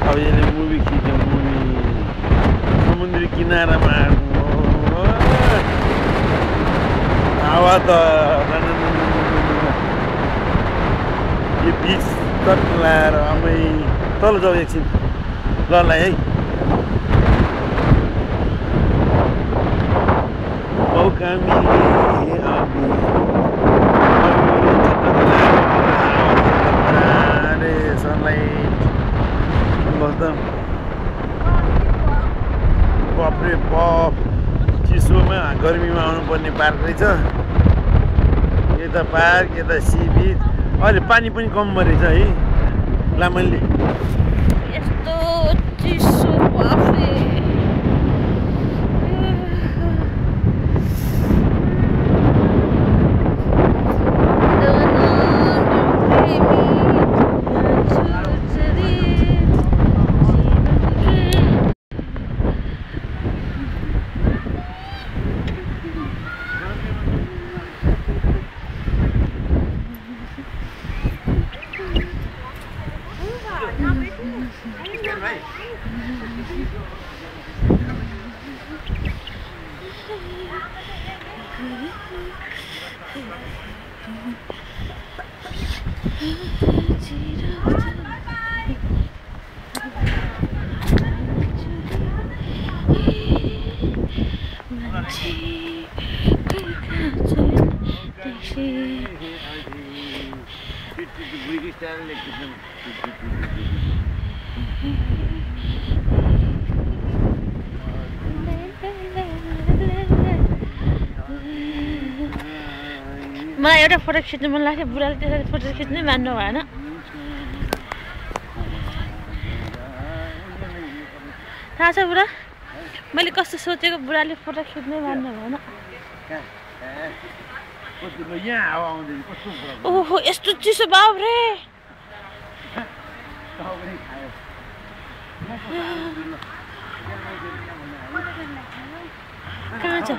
अब यसले मुभी खिच्यो मुभी समुद्री किनारामा हावा त यो बिच तट लाएर अमै तल जाऊ एकछिन ल ल है सनलाइट बस्दा बाफ्रे बाफ चिसोमा गर्मीमा आउनुपर्ने पार्क रहेछ यता पार्क यता सी बिच अहिले पानी पनि कम रहेछ है लामनले यस्तो चिसो बाफ्रे मलाई एउटा फोटो खिच्नु मन लाग्थ्यो बुढाले त्यसरी फोटो खिच्नै मान्नु भएन थाहा छ बुढा मैले कस्तो सोचेको बुढाले फोटो खिच्नै मान्नु भएन ओहो यस्तो चिसो बाफ्रे कहाँ छ